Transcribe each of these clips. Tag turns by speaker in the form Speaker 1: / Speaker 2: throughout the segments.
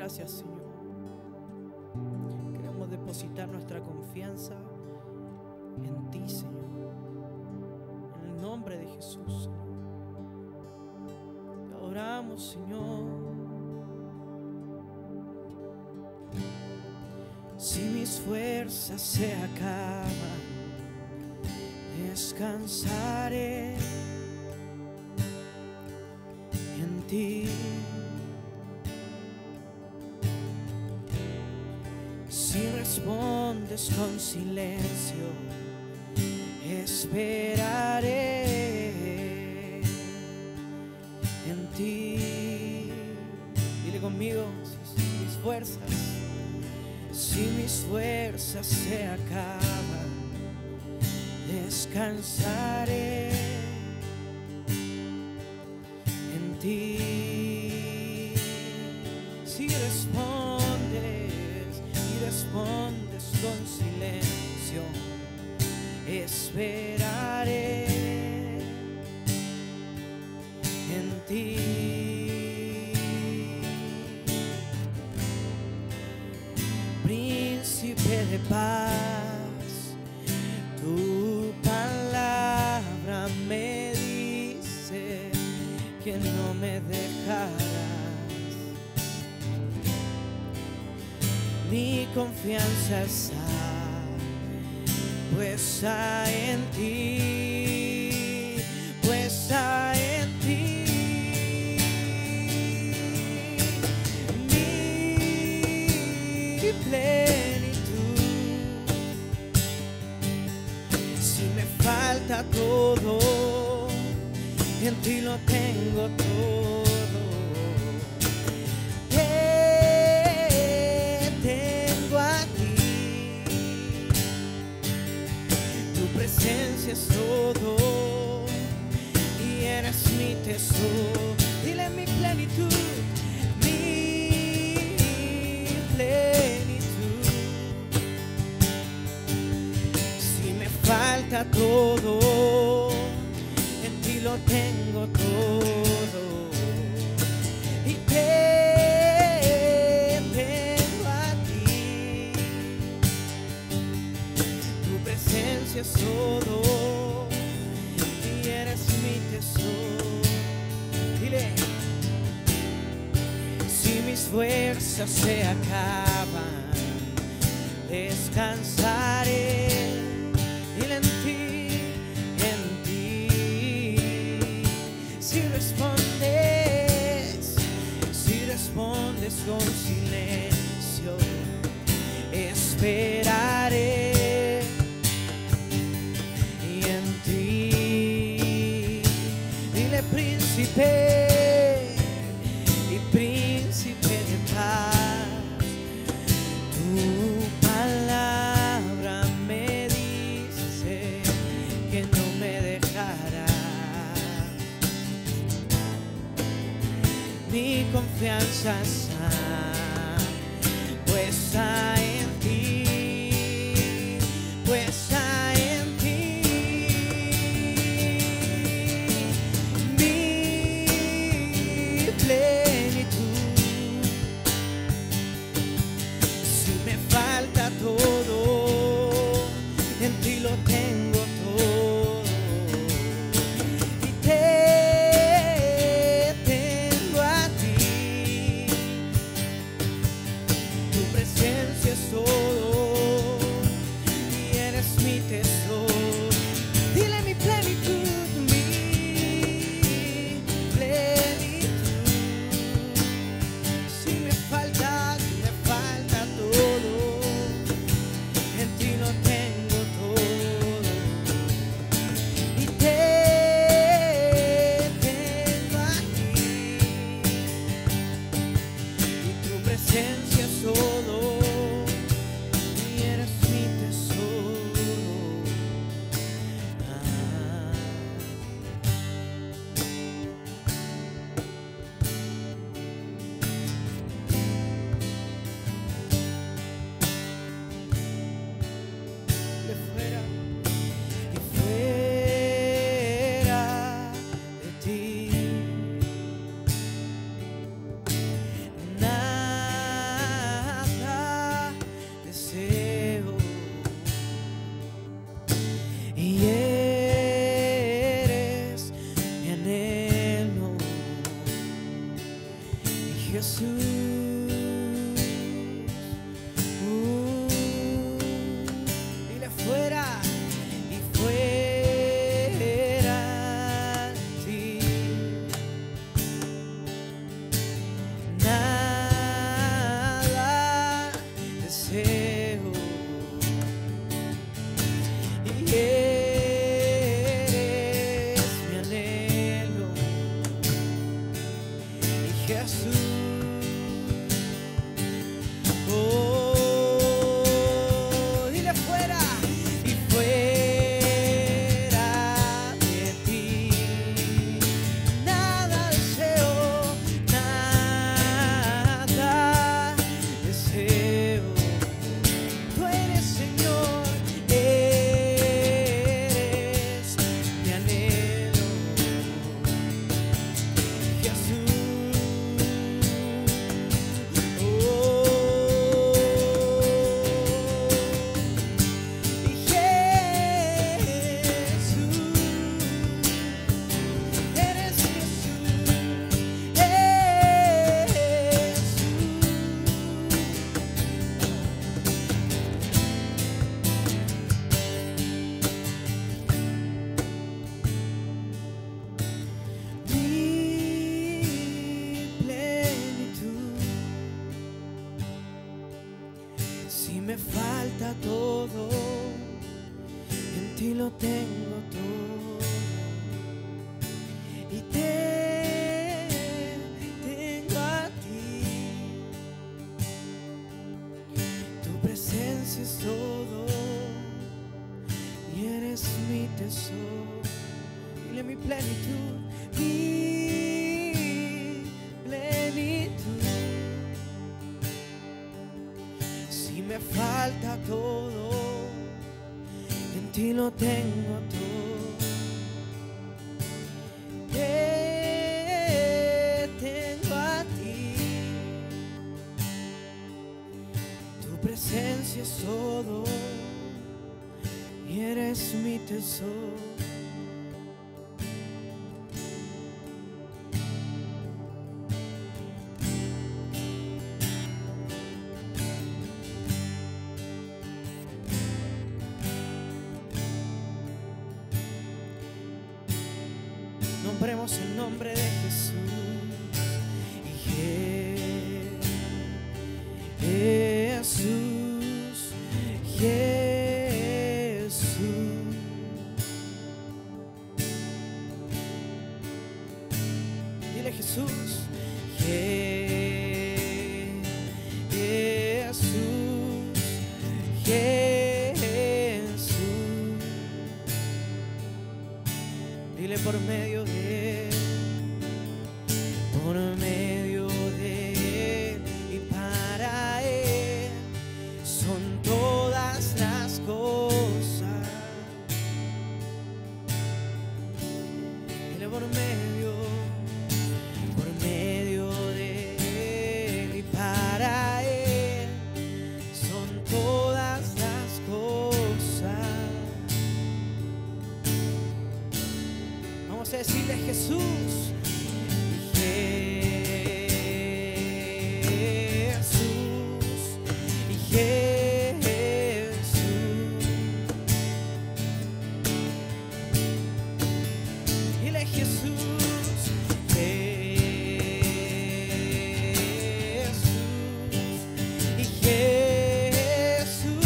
Speaker 1: Gracias, Señor. Queremos depositar nuestra confianza en ti, Señor. En el nombre de Jesús, Señor. Te adoramos, Señor. Si mis fuerzas se acaban, descansaré en ti. Si respondes con silencio, esperaré en ti. Dile conmigo, si mis fuerzas se acaban, descansaré en ti. Si respondes con silencio, esperaré en ti. Príncipe de paz, tu palabra me dice que no me dejarás. Mi confianza está puesta en ti, puesta en ti. Mi plenitud, si me falta todo, en ti lo tengo todo. Es todo y eres mi tesoro. Dile mi plenitud, mi plenitud. Si me falta todo, en ti lo tengo todo. Y te tengo a ti. Tu presencia es todo. Dile, si mis fuerzas se acaban, descansaré. Dile en ti. Si respondes con silencio, esperaré. Príncipe y príncipe de paz, tu palabra me dice que no me dejarás. Mi confianza está puesta en ti, puesta en ti. me falta todo, en ti lo tengo todo. Y tengo a ti. Tu presencia es todo y eres mi tesoro. Dile mi plenitud, mi plenitud. Si me falta todo, en ti lo tengo todo. Tengo a ti. Tu presencia es todo y eres mi tesoro. Nombremos el nombre de Jesús. Jesús, Jesús. Dile Jesús. Jesús, Jesús. Dile por medio de Él, por medio de Él y para Él son todas las cosas. Dile por medio de Él y para Él son todas las cosas. Vamos a decirle Jesús. Jesús, Jesús. Dile Jesús. Jesús y Jesús.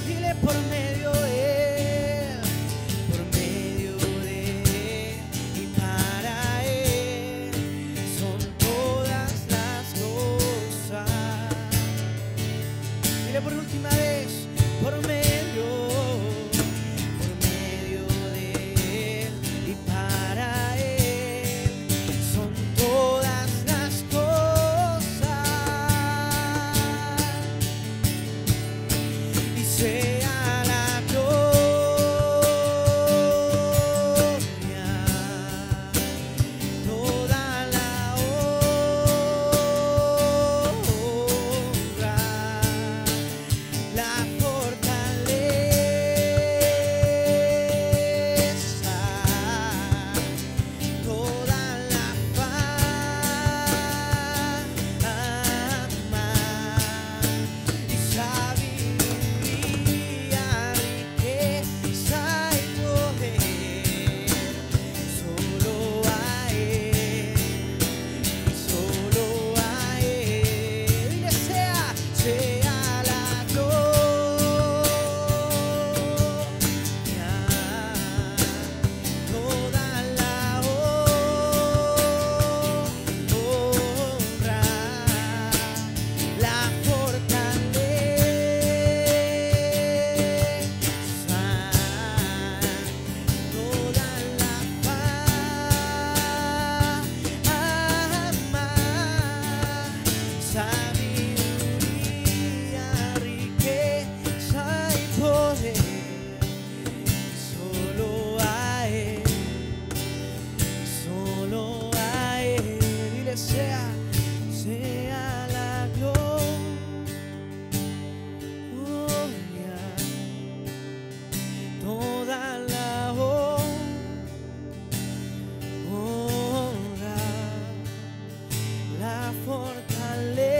Speaker 1: Dile por medio de Él, por medio de Él y para Él son todas las cosas. Dile por última vez, por medio de Él y para Él son todas las cosas. Y sea la gloria, toda la honra, la fortaleza, toda la fama y sabiduría, riqueza y poder, solo a Él, solo a Él. Dile sea la gloria, toda la honra, la fortaleza, toda la fama, sabiduría, riqueza y poder, solo a Él, solo a Él. Dile sea la gloria, toda la honra, la fortaleza,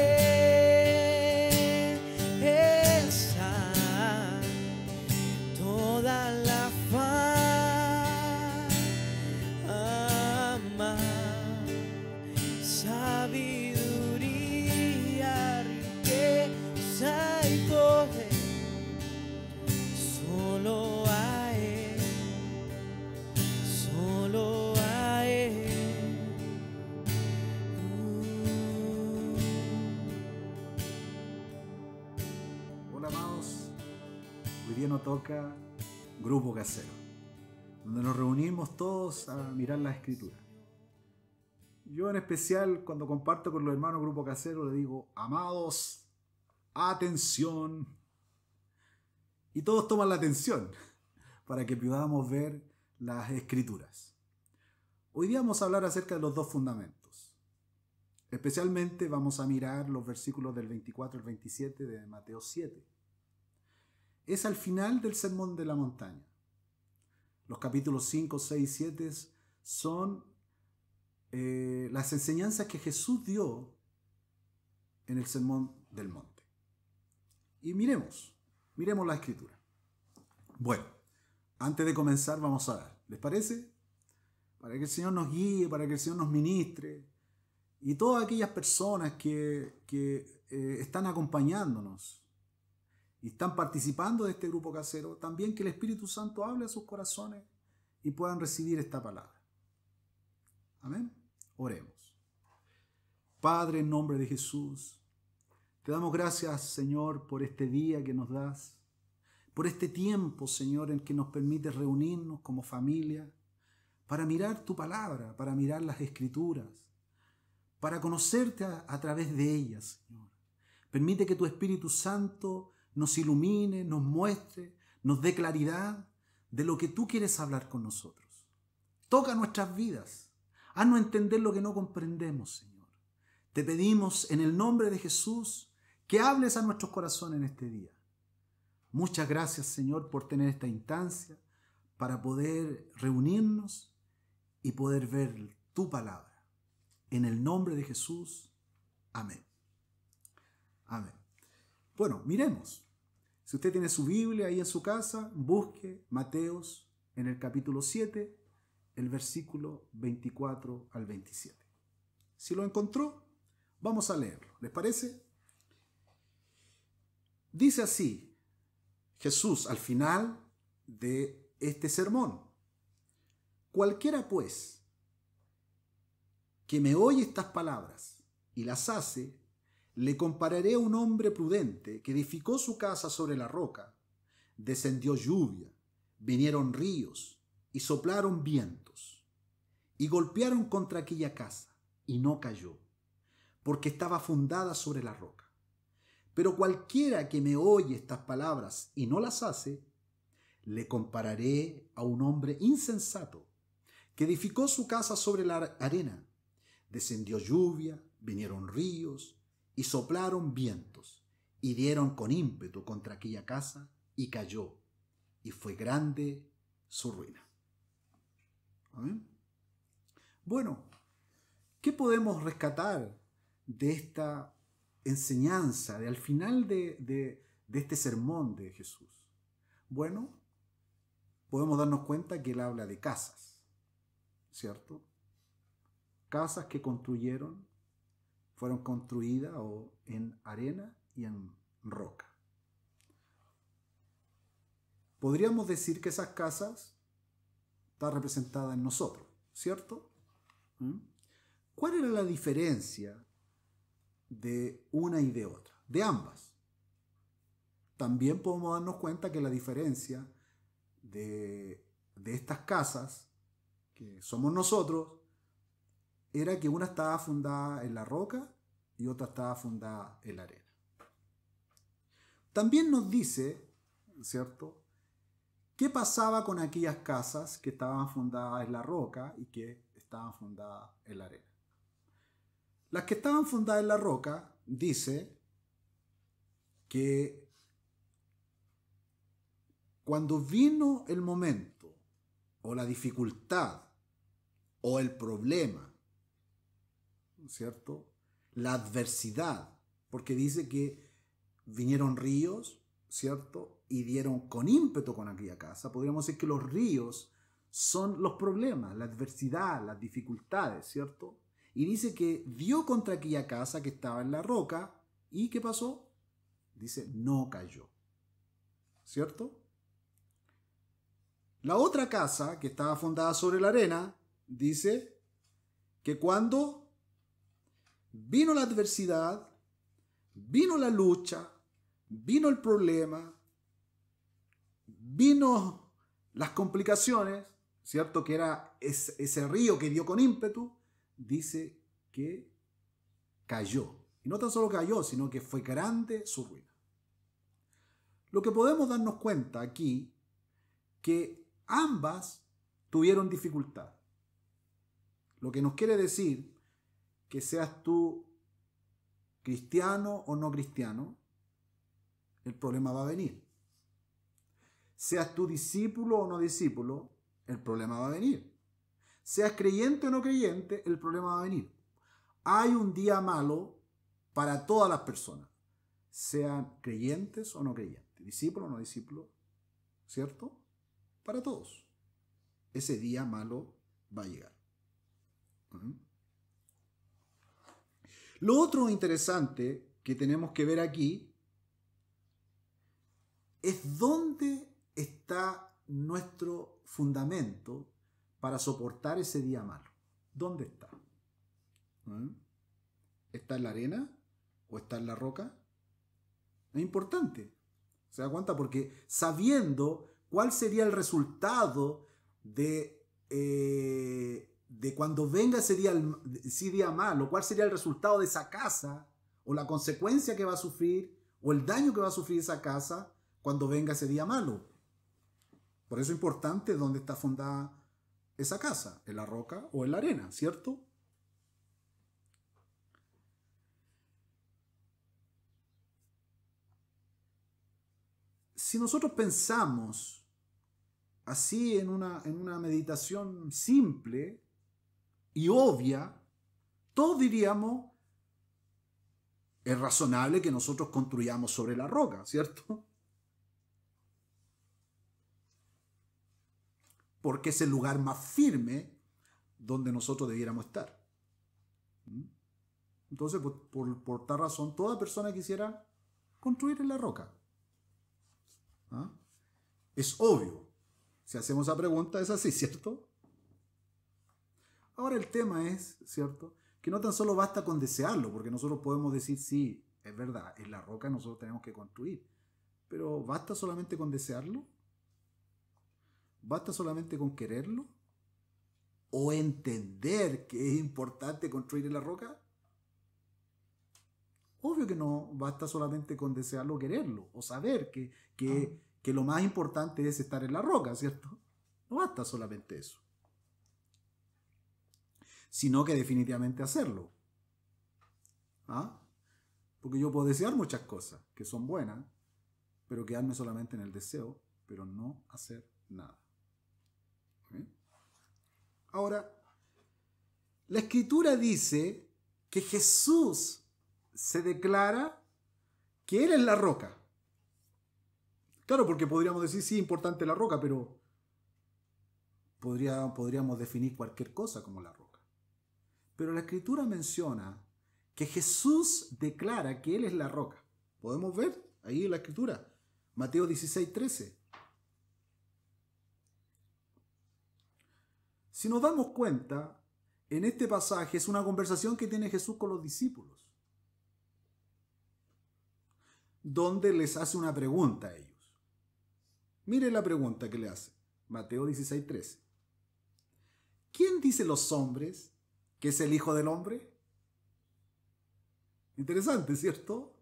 Speaker 1: toda la fama, sabiduría,
Speaker 2: Hoy día nos toca Grupo Casero, donde nos reunimos todos a mirar la Escritura. Yo en especial, cuando comparto con los hermanos Grupo Casero, le digo: amados, atención. Y todos toman la atención para que podamos ver las Escrituras. Hoy día vamos a hablar acerca de los dos fundamentos. Especialmente vamos a mirar los versículos del 24 al 27 de Mateo 7. Es al final del Sermón de la Montaña. Los capítulos 5, 6 y 7 son las enseñanzas que Jesús dio en el Sermón del Monte. Y miremos la Escritura. Bueno, antes de comenzar vamos a ver, ¿les parece? Para que el Señor nos guíe, para que el Señor nos ministre, y todas aquellas personas que están acompañándonos y están participando de este grupo casero, también que el Espíritu Santo hable a sus corazones y puedan recibir esta palabra. Amén. Oremos. Padre, en nombre de Jesús, te damos gracias, Señor, por este día que nos das, por este tiempo, Señor, en que nos permites reunirnos como familia para mirar tu palabra, para mirar las Escrituras, para conocerte a través de ellas, Señor. Permite que tu Espíritu Santo nos ilumine, nos muestre, nos dé claridad de lo que tú quieres hablar con nosotros. Toca nuestras vidas. Haznos entender lo que no comprendemos, Señor. Te pedimos en el nombre de Jesús que hables a nuestros corazones en este día. Muchas gracias, Señor, por tener esta instancia para poder reunirnos y poder ver tu palabra. En el nombre de Jesús. Amén. Amén. Bueno, miremos. Si usted tiene su Biblia ahí en su casa, busque Mateos en el capítulo 7, el versículo 24 al 27. Si lo encontró, vamos a leerlo. ¿Les parece? Dice así Jesús al final de este sermón: cualquiera pues que me oye estas palabras y las hace, le compararé a un hombre prudente que edificó su casa sobre la roca. Descendió lluvia, vinieron ríos y soplaron vientos y golpearon contra aquella casa y no cayó, porque estaba fundada sobre la roca. Pero cualquiera que me oye estas palabras y no las hace, le compararé a un hombre insensato que edificó su casa sobre la arena. Descendió lluvia, vinieron ríos y soplaron vientos y dieron con ímpetu contra aquella casa y cayó, y fue grande su ruina. ¿Amén? Bueno, ¿qué podemos rescatar de esta enseñanza, de al final de este sermón de Jesús? Bueno, podemos darnos cuenta que él habla de casas, ¿cierto? Casas que fueron construidas en arena y en roca. Podríamos decir que esas casas están representadas en nosotros, ¿cierto? ¿Cuál era la diferencia de una y de otra? De ambas. También podemos darnos cuenta que la diferencia de estas casas, que somos nosotros, era que una estaba fundada en la roca y otra estaba fundada en la arena. También nos dice, ¿cierto?, qué pasaba con aquellas casas que estaban fundadas en la roca y que estaban fundadas en la arena. Las que estaban fundadas en la roca, dice que cuando vino el momento o la dificultad o el problema, ¿cierto?, la adversidad, porque dice que vinieron ríos, ¿cierto?, y dieron con ímpetu con aquella casa. Podríamos decir que los ríos son los problemas, la adversidad, las dificultades, ¿cierto? Y dice que dio contra aquella casa que estaba en la roca, ¿y qué pasó? Dice, no cayó, ¿cierto? La otra casa que estaba fundada sobre la arena, dice que cuando vino la adversidad, vino la lucha, vino el problema, vino las complicaciones, ¿cierto? Que era ese río que dio con ímpetu, dice que cayó. Y no tan solo cayó, sino que fue grande su ruina. Lo que podemos darnos cuenta aquí, que ambas tuvieron dificultad. Lo que nos quiere decir que seas tú cristiano o no cristiano, el problema va a venir. Seas tú discípulo o no discípulo, el problema va a venir. Seas creyente o no creyente, el problema va a venir. Hay un día malo para todas las personas, sean creyentes o no creyentes, discípulos o no discípulos, ¿cierto? Para todos. Ese día malo va a llegar. Lo otro interesante que tenemos que ver aquí es dónde está nuestro fundamento para soportar ese día malo. ¿Dónde está? ¿Está en la arena o está en la roca? Es importante. ¿Se da cuenta? Porque sabiendo cuál sería el resultado de cuando venga ese día malo, cuál sería el resultado de esa casa, o la consecuencia que va a sufrir, o el daño que va a sufrir esa casa cuando venga ese día malo. Por eso es importante dónde está fundada esa casa, en la roca o en la arena, ¿cierto? Si nosotros pensamos así en una meditación simple y obvia, todos diríamos, es razonable que nosotros construyamos sobre la roca, ¿cierto? Porque es el lugar más firme donde nosotros debiéramos estar. Entonces, por tal razón, toda persona quisiera construir en la roca. ¿Ah? Es obvio. Si hacemos esa pregunta, es así, ¿cierto? Ahora el tema es, ¿cierto?, que no tan solo basta con desearlo, porque nosotros podemos decir, sí, es verdad, en la roca nosotros tenemos que construir, pero ¿basta solamente con desearlo? ¿Basta solamente con quererlo? ¿O entender que es importante construir en la roca? Obvio que no basta solamente con desearlo o quererlo, o saber que lo más importante es estar en la roca, ¿cierto? No basta solamente eso, sino que definitivamente hacerlo. ¿Ah? Porque yo puedo desear muchas cosas que son buenas, pero quedarme solamente en el deseo, pero no hacer nada. ¿Sí? Ahora, la Escritura dice que Jesús se declara que Él es la roca. Claro, porque podríamos decir, sí, importante la roca, pero podríamos definir cualquier cosa como la roca. Pero la Escritura menciona que Jesús declara que Él es la roca. Podemos ver ahí en la Escritura, Mateo 16:13. Si nos damos cuenta, en este pasaje es una conversación que tiene Jesús con los discípulos, donde les hace una pregunta a ellos. Mire la pregunta que le hace, Mateo 16:13. ¿Quién dicen los hombres que es el Hijo del Hombre? Interesante, ¿cierto?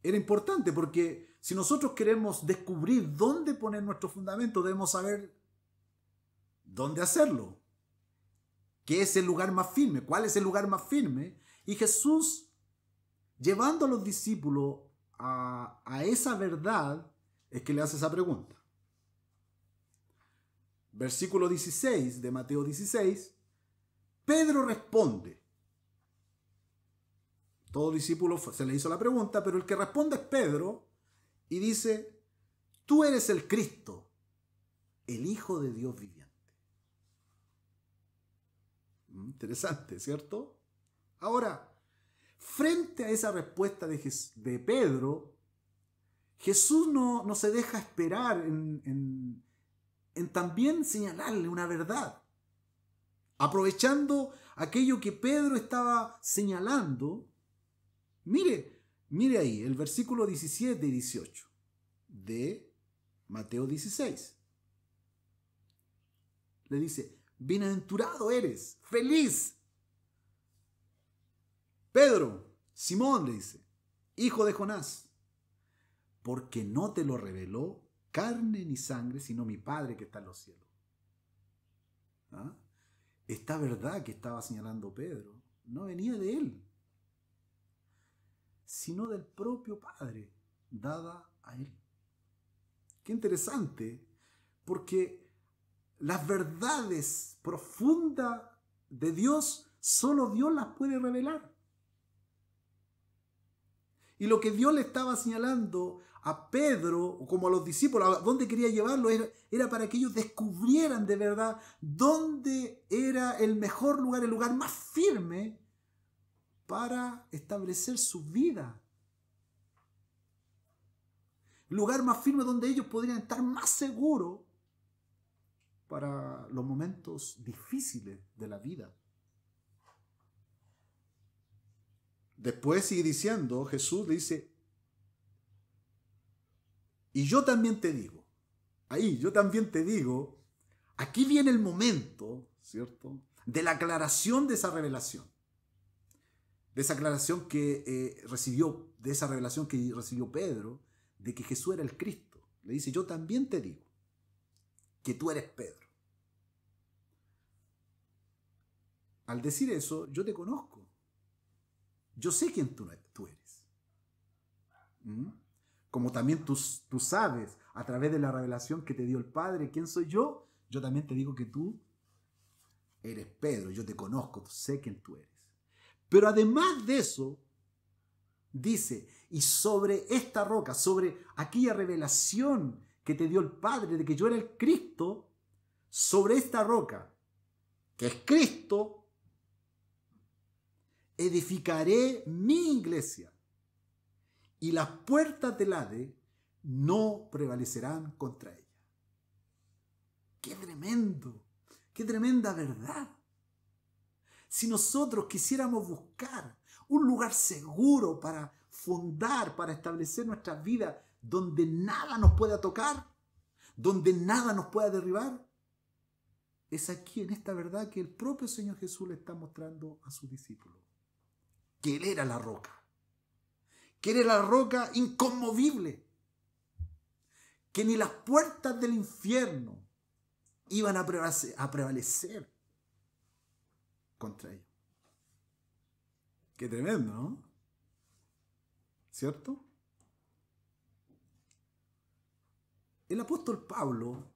Speaker 2: Era importante porque si nosotros queremos descubrir dónde poner nuestro fundamento, debemos saber dónde hacerlo. ¿Qué es el lugar más firme? ¿Cuál es el lugar más firme? Y Jesús, llevando a los discípulos a esa verdad, es que le hace esa pregunta. Versículo 16 de Mateo 16, Pedro responde. Todo discípulo se le hizo la pregunta, pero el que responde es Pedro y dice, tú eres el Cristo, el Hijo de Dios viviente. Interesante, ¿cierto? Ahora, frente a esa respuesta de Pedro, Jesús no se deja esperar en también señalarle una verdad. Aprovechando aquello que Pedro estaba señalando, mire, Mire ahí el versículo 17 y 18 de Mateo 16. Le dice, bienaventurado eres, feliz. Pedro, Simón, le dice, hijo de Jonás, porque no te lo reveló carne ni sangre, sino mi Padre que está en los cielos. ¿Ah? Esta verdad que estaba señalando Pedro no venía de él, sino del propio Padre, dada a él. Qué interesante, porque las verdades profundas de Dios, solo Dios las puede revelar. Y lo que Dios le estaba señalando a Pedro, como a los discípulos, a dónde quería llevarlo, era para que ellos descubrieran de verdad dónde era el mejor lugar, el lugar más firme para establecer su vida. El lugar más firme donde ellos podrían estar más seguros para los momentos difíciles de la vida. Después sigue diciendo, Jesús le dice, y yo también te digo, yo también te digo, aquí viene el momento, ¿cierto?, de la aclaración de esa revelación. De esa aclaración que recibió, de esa revelación que recibió Pedro, de que Jesús era el Cristo. Le dice, yo también te digo que tú eres Pedro. Al decir eso, yo te conozco. Yo sé quién tú eres. Como también tú sabes, a través de la revelación que te dio el Padre, quién soy yo, yo también te digo que tú eres Pedro. Yo te conozco, sé quién tú eres. Pero además de eso, dice, y sobre esta roca, sobre aquella revelación que te dio el Padre de que yo era el Cristo, sobre esta roca, que es Cristo, edificaré mi iglesia, y las puertas del Hades no prevalecerán contra ella. ¡Qué tremendo! ¡Qué tremenda verdad! Si nosotros quisiéramos buscar un lugar seguro para fundar, para establecer nuestra vida, donde nada nos pueda tocar, donde nada nos pueda derribar, es aquí, en esta verdad, que el propio Señor Jesús le está mostrando a sus discípulos. Que Él era la roca. Que Él era la roca inconmovible. Que ni las puertas del infierno iban a prevalecer contra ellos. Qué tremendo, ¿no? ¿Cierto? El apóstol Pablo,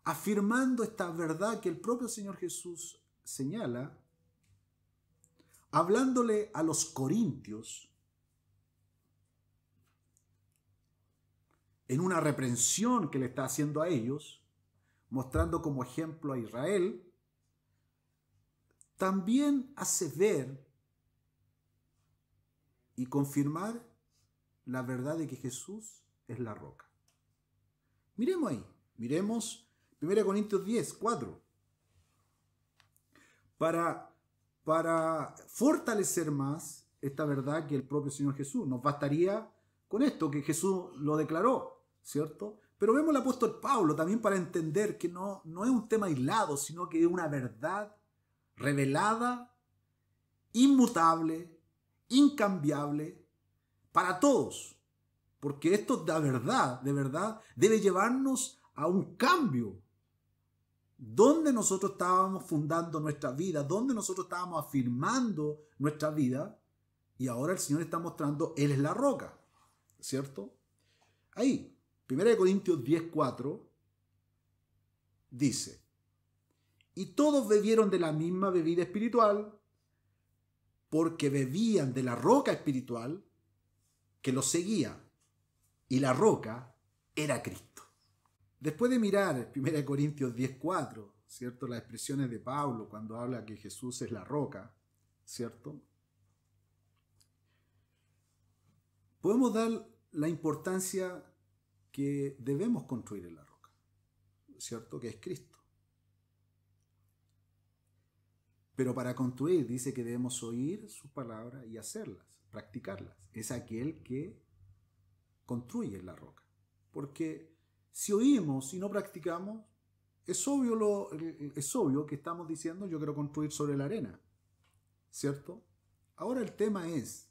Speaker 2: afirmando esta verdad que el propio Señor Jesús señala, hablándole a los corintios, en una reprensión que le está haciendo a ellos, mostrando como ejemplo a Israel, también hace ver y confirmar la verdad de que Jesús es la roca. Miremos ahí, miremos 1 Corintios 10, 4. Para fortalecer más esta verdad que el propio Señor Jesús. Nos bastaría con esto, que Jesús lo declaró, ¿cierto? Pero vemos al apóstol Pablo también para entender que no es un tema aislado, sino que es una verdad revelada, inmutable, incambiable, para todos. Porque esto de verdad, debe llevarnos a un cambio. Donde nosotros estábamos fundando nuestra vida, donde nosotros estábamos afirmando nuestra vida, y ahora el Señor está mostrando, Él es la roca, ¿cierto? Ahí, 1 Corintios 10, 4, dice, y todos bebieron de la misma bebida espiritual, porque bebían de la roca espiritual que los seguía, y la roca era Cristo. Después de mirar 1 Corintios 10:4, ¿cierto? Las expresiones de Pablo cuando habla que Jesús es la roca, ¿cierto? Podemos dar la importancia que debemos construir en la roca, ¿cierto? Que es Cristo. Pero para construir dice que debemos oír sus palabras y hacerlas, practicarlas. Es aquel que construye en la roca. Porque si oímos y no practicamos, es obvio que estamos diciendo yo quiero construir sobre la arena. ¿Cierto? Ahora el tema es,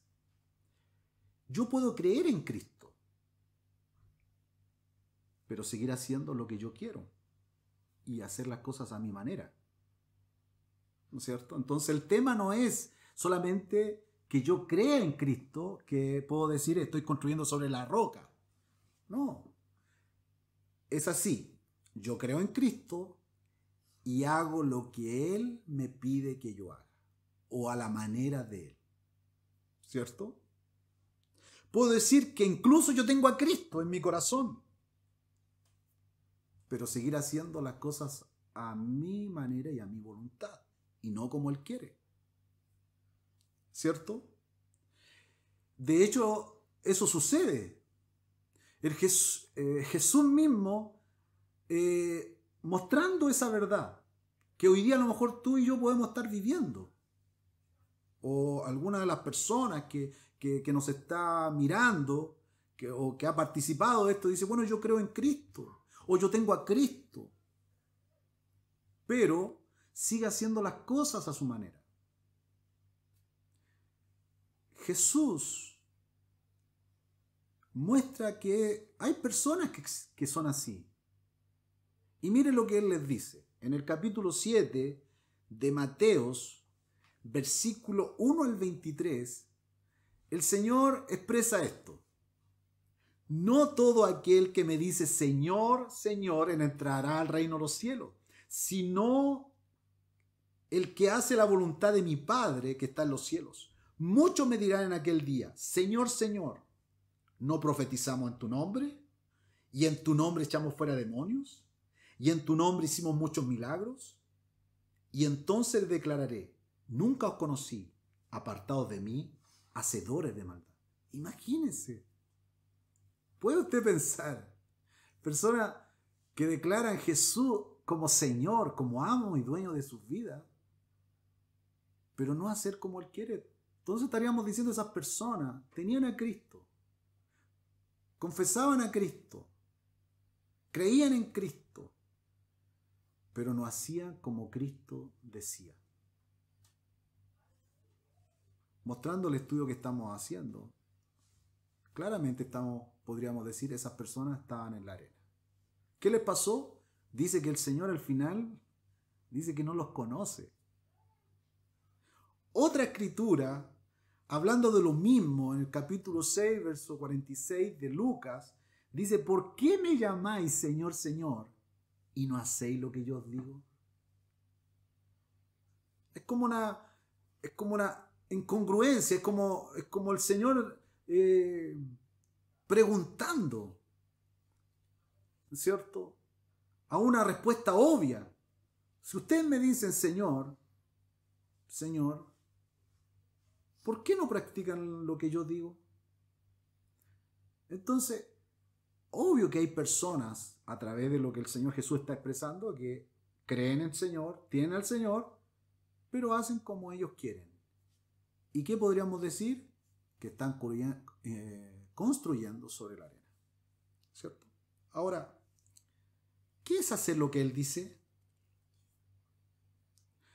Speaker 2: yo puedo creer en Cristo, pero seguir haciendo lo que yo quiero y hacer las cosas a mi manera. ¿No es cierto? Entonces el tema no es solamente que yo crea en Cristo, que puedo decir estoy construyendo sobre la roca. No. Es así. Yo creo en Cristo y hago lo que Él me pide que yo haga. O a la manera de Él. ¿Cierto? Puedo decir que incluso yo tengo a Cristo en mi corazón. Pero seguir haciendo las cosas a mi manera y a mi voluntad. Y no como Él quiere. ¿Cierto? De hecho, eso sucede. Jesús mismo mostrando esa verdad que hoy día a lo mejor tú y yo podemos estar viviendo. O alguna de las personas que nos está mirando o que ha participado de esto dice, bueno, yo creo en Cristo o yo tengo a Cristo. Pero sigue haciendo las cosas a su manera. Jesús muestra que hay personas que son así. Y miren lo que Él les dice. En el capítulo 7 de Mateos, versículo 1 al 23, el Señor expresa esto. No todo aquel que me dice Señor, Señor, entrará al reino de los cielos, sino el que hace la voluntad de mi Padre que está en los cielos. Muchos me dirán en aquel día, Señor, Señor, ¿no profetizamos en tu nombre? ¿Y en tu nombre echamos fuera demonios? ¿Y en tu nombre hicimos muchos milagros? Y entonces declararé, nunca os conocí, apartados de mí, hacedores de maldad. Imagínense. ¿Puede usted pensar? Personas que declaran a Jesús como Señor, como amo y dueño de sus vidas, pero no hacer como Él quiere. Entonces estaríamos diciendo esas personas tenían a Cristo, confesaban a Cristo, creían en Cristo, pero no hacían como Cristo decía. Mostrando el estudio que estamos haciendo, claramente podríamos decir, esas personas estaban en la arena. ¿Qué les pasó? Dice que el Señor al final dice que no los conoce. Otra escritura, hablando de lo mismo, en el capítulo 6, verso 46 de Lucas, dice, ¿por qué me llamáis Señor, Señor, y no hacéis lo que yo os digo? Es como una incongruencia, es como el Señor preguntando, ¿cierto? A una respuesta obvia. Si ustedes me dicen Señor, Señor, ¿por qué no practican lo que yo digo? Entonces, obvio que hay personas a través de lo que el Señor Jesús está expresando que creen en el Señor, tienen al Señor, pero hacen como ellos quieren. ¿Y qué podríamos decir? Que están construyendo sobre la arena. ¿Cierto? Ahora, ¿qué es hacer lo que Él dice?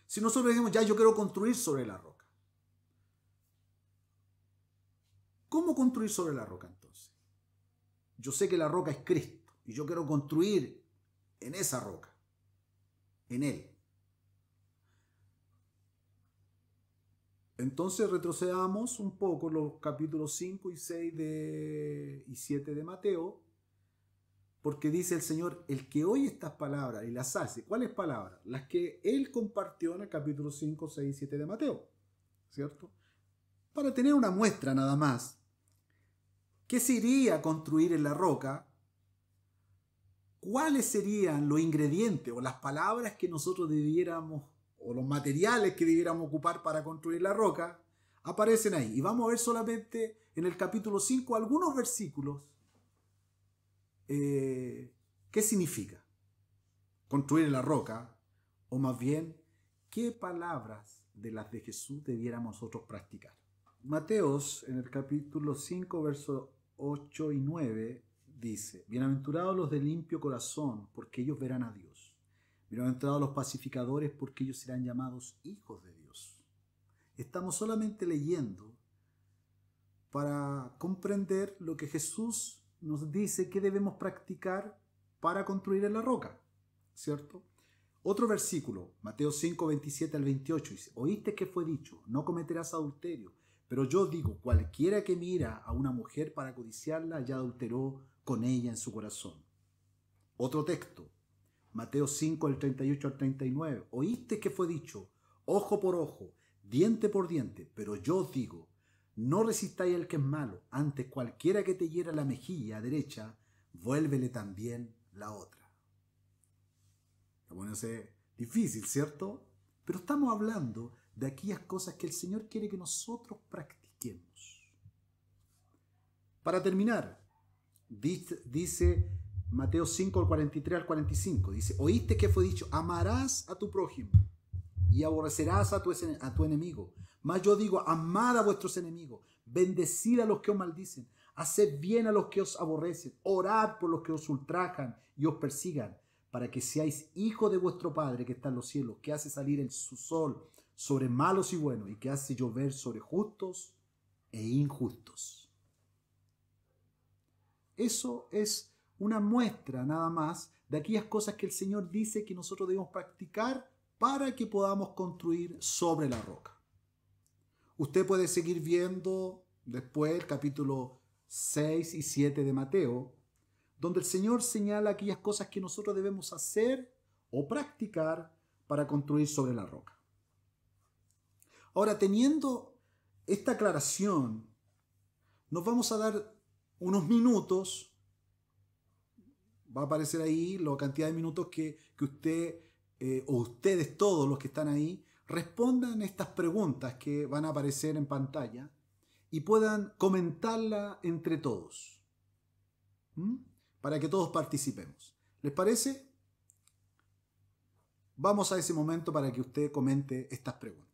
Speaker 2: Si nosotros decimos, ya yo quiero construir sobre la roca. ¿Cómo construir sobre la roca entonces? Yo sé que la roca es Cristo y yo quiero construir en esa roca, en Él. Entonces retrocedamos un poco los capítulos 5 y 6 y 7 de Mateo, porque dice el Señor, el que oye estas palabras y las hace. ¿Cuáles palabras? Las que Él compartió en el capítulo 5, 6 y 7 de Mateo, ¿cierto? Para tener una muestra nada más, ¿qué se iría a construir en la roca? ¿Cuáles serían los ingredientes o las palabras que nosotros debiéramos, o los materiales que debiéramos ocupar para construir la roca? Aparecen ahí. Y vamos a ver solamente en el capítulo 5 algunos versículos. ¿Qué significa construir en la roca? O más bien, ¿qué palabras de las de Jesús debiéramos nosotros practicar? Mateos, en el capítulo 5, versos 8 y 9, dice: bienaventurados los de limpio corazón, porque ellos verán a Dios. Bienaventurados los pacificadores, porque ellos serán llamados hijos de Dios. Estamos solamente leyendo para comprender lo que Jesús nos dice que debemos practicar para construir en la roca, ¿cierto? Otro versículo, Mateo 5, 27 al 28, dice: oíste que fue dicho, no cometerás adulterio, pero yo digo, cualquiera que mira a una mujer para codiciarla, ya adulteró con ella en su corazón. Otro texto, Mateo 5, del 38 al 39, oíste que fue dicho, ojo por ojo, diente por diente, pero yo os digo, no resistáis al que es malo, antes cualquiera que te hiera la mejilla derecha, vuélvele también la otra. Bueno, es difícil, ¿cierto? Pero estamos hablando de aquellas cosas que el Señor quiere que nosotros practiquemos. Para terminar, dice Mateo 5, al 43 al 45, dice: oíste que fue dicho, amarás a tu prójimo y aborrecerás a tu enemigo. Mas yo digo, amad a vuestros enemigos, bendecid a los que os maldicen, haced bien a los que os aborrecen, orad por los que os ultrajan y os persigan, para que seáis hijos de vuestro Padre que está en los cielos, que hace salir en su sol sobre malos y buenos, y que hace llover sobre justos e injustos. Eso es una muestra nada más de aquellas cosas que el Señor dice que nosotros debemos practicar para que podamos construir sobre la roca. Usted puede seguir viendo después el capítulo 6 y 7 de Mateo, donde el Señor señala aquellas cosas que nosotros debemos hacer o practicar para construir sobre la roca. Ahora, teniendo esta aclaración, nos vamos a dar unos minutos. Va a aparecer ahí la cantidad de minutos que usted o ustedes, todos los que están ahí, respondan estas preguntas que van a aparecer en pantalla y puedan comentarla entre todos. Para que todos participemos. ¿Les parece? Vamos a ese momento para que usted comente estas preguntas.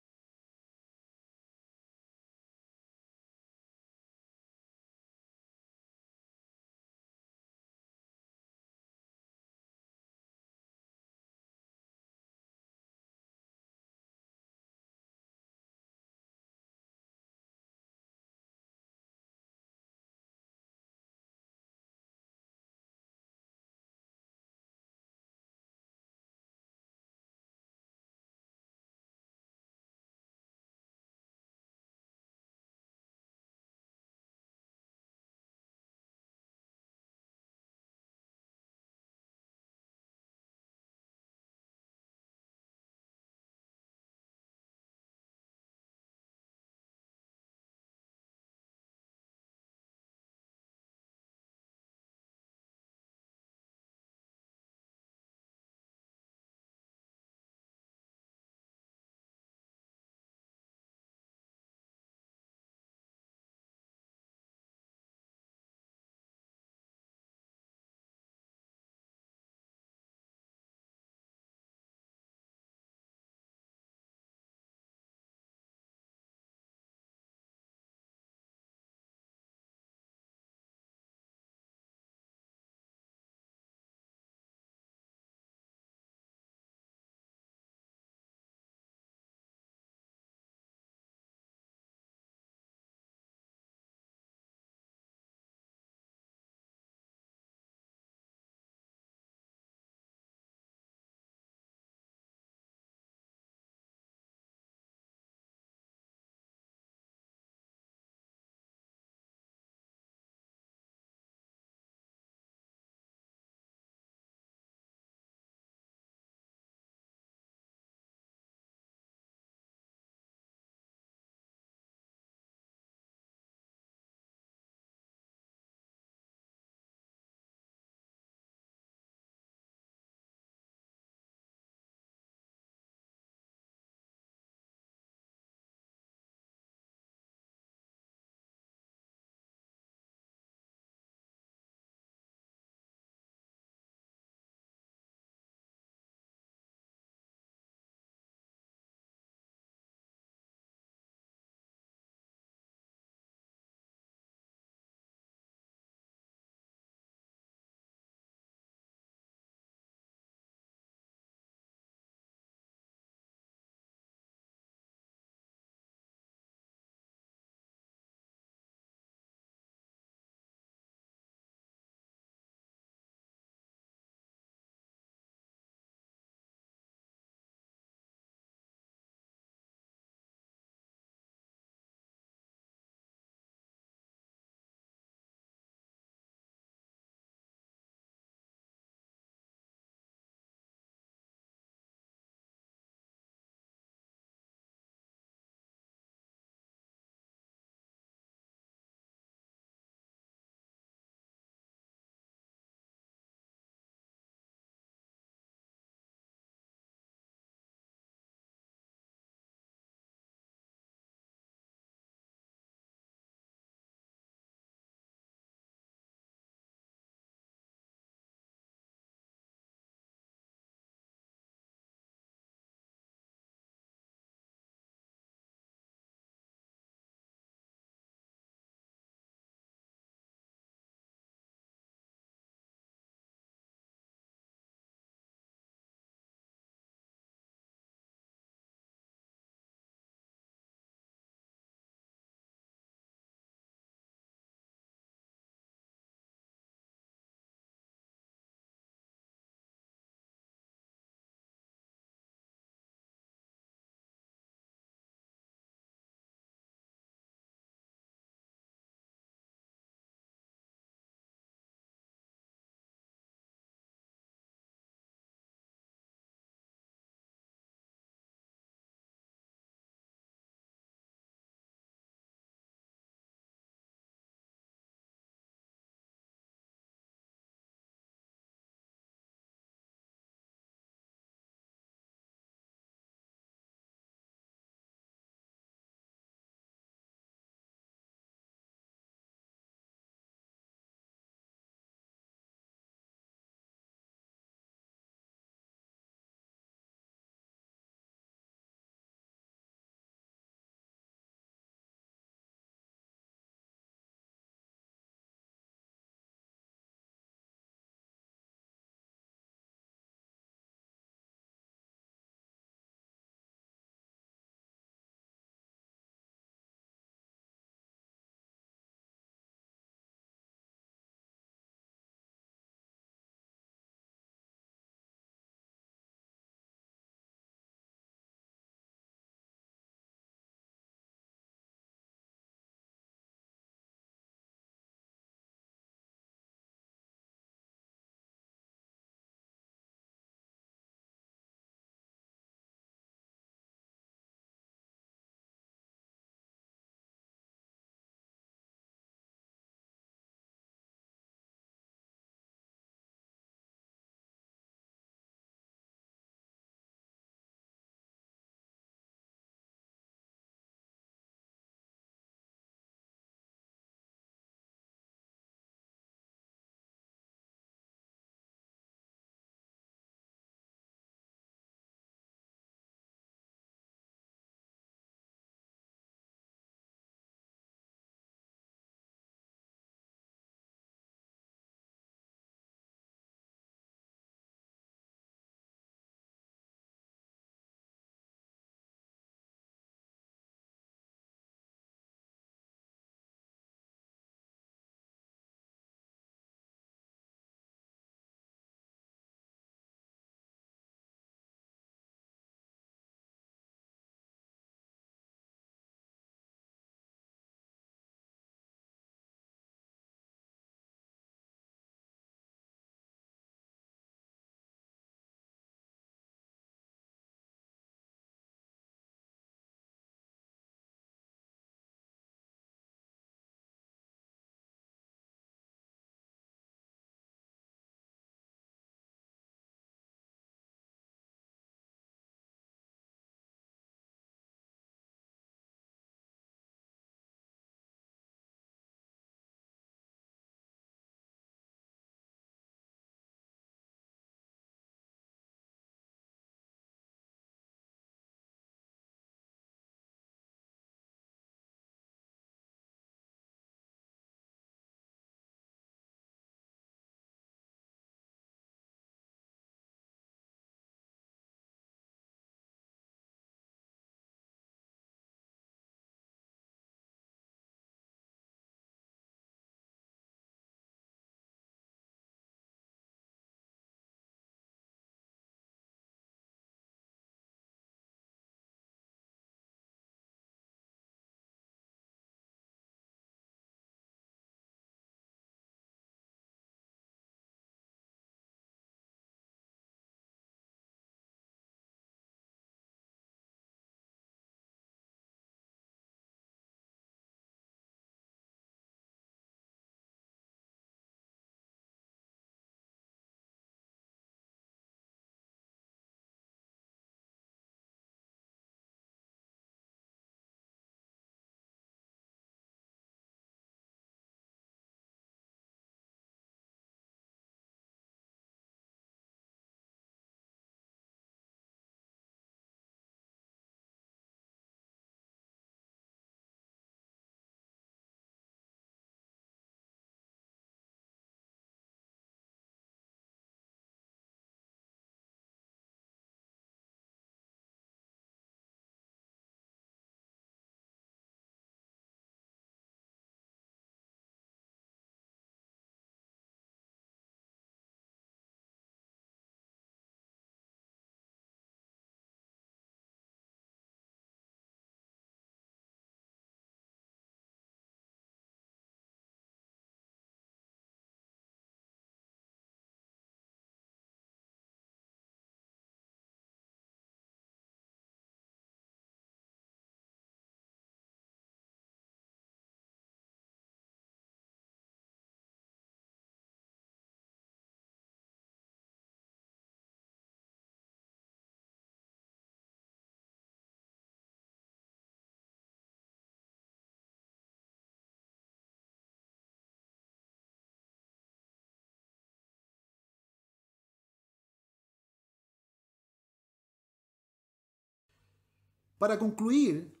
Speaker 2: Para concluir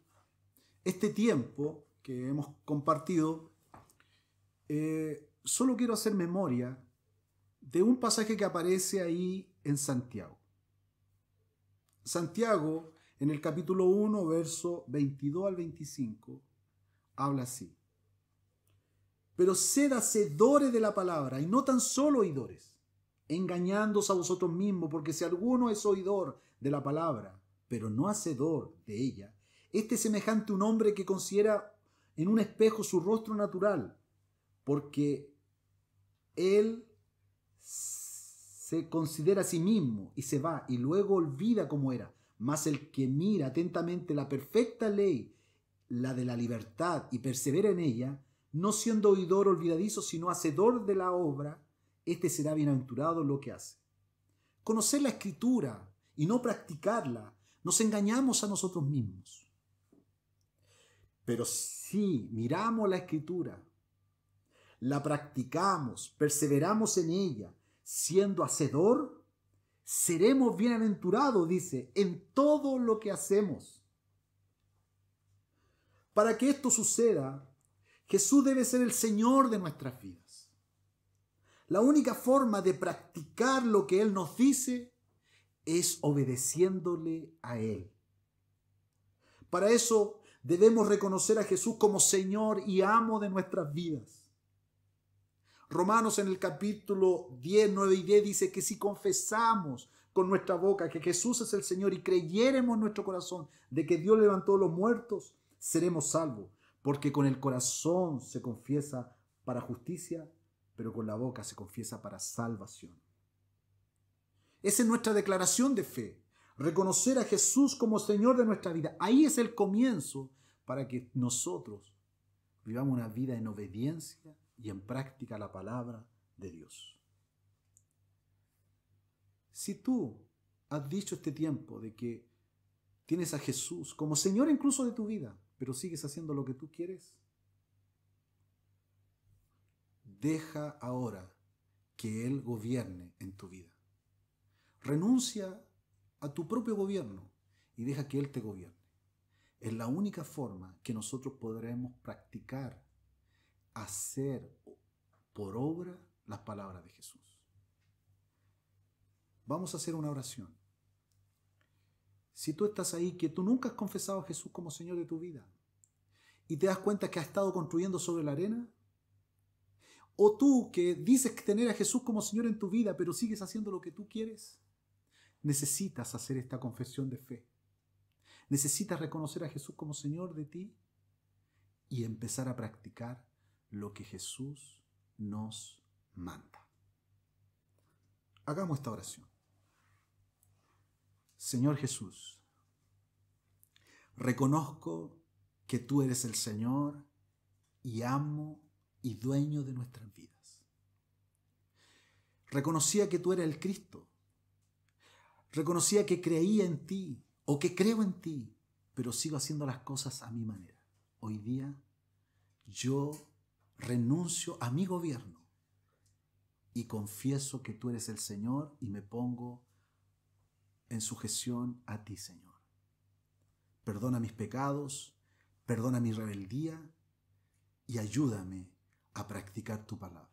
Speaker 2: este tiempo que hemos compartido, solo quiero hacer memoria de un pasaje que aparece ahí en Santiago. Santiago, en el capítulo 1, verso 22 al 25, habla así: pero sed hacedores de la palabra y no tan solo oidores, engañándoos a vosotros mismos, porque si alguno es oidor de la palabra, pero no hacedor de ella, este es semejante a un hombre que considera en un espejo su rostro natural, porque él se considera a sí mismo y se va y luego olvida cómo era. Mas el que mira atentamente la perfecta ley, la de la libertad, y persevera en ella, no siendo oidor olvidadizo, sino hacedor de la obra, este será bienaventurado en lo que hace. Conocer la Escritura y no practicarla, nos engañamos a nosotros mismos. Pero si miramos la Escritura, la practicamos, perseveramos en ella, siendo hacedor, seremos bienaventurados, dice, en todo lo que hacemos. Para que esto suceda, Jesús debe ser el Señor de nuestras vidas. La única forma de practicar lo que Él nos dice es obedeciéndole a Él. Para eso debemos reconocer a Jesús como Señor y amo de nuestras vidas. Romanos en el capítulo 10, 9 y 10 dice que si confesamos con nuestra boca que Jesús es el Señor y creyéremos en nuestro corazón de que Dios levantó a los muertos, seremos salvos. Porque con el corazón se confiesa para justicia, pero con la boca se confiesa para salvación. Esa es nuestra declaración de fe. Reconocer a Jesús como Señor de nuestra vida. Ahí es el comienzo para que nosotros vivamos una vida en obediencia y en práctica la palabra de Dios. Si tú has dicho este tiempo de que tienes a Jesús como Señor incluso de tu vida, pero sigues haciendo lo que tú quieres, deja ahora que Él gobierne en tu vida. Renuncia a tu propio gobierno y deja que Él te gobierne. Es la única forma que nosotros podremos practicar, hacer por obra las palabras de Jesús. Vamos a hacer una oración. Si tú estás ahí, que tú nunca has confesado a Jesús como Señor de tu vida y te das cuenta que has estado construyendo sobre la arena, o tú que dices tener a Jesús como Señor en tu vida pero sigues haciendo lo que tú quieres, necesitas hacer esta confesión de fe. Necesitas reconocer a Jesús como Señor de ti y empezar a practicar lo que Jesús nos manda. Hagamos esta oración. Señor Jesús, reconozco que tú eres el Señor y amo y dueño de nuestras vidas. Reconocía que tú eres el Cristo. Reconocía que creía en ti o que creo en ti, pero sigo haciendo las cosas a mi manera. Hoy día yo renuncio a mi gobierno y confieso que tú eres el Señor y me pongo en sujeción a ti, Señor. Perdona mis pecados, perdona mi rebeldía y ayúdame a practicar tu palabra.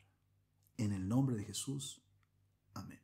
Speaker 2: En el nombre de Jesús, amén.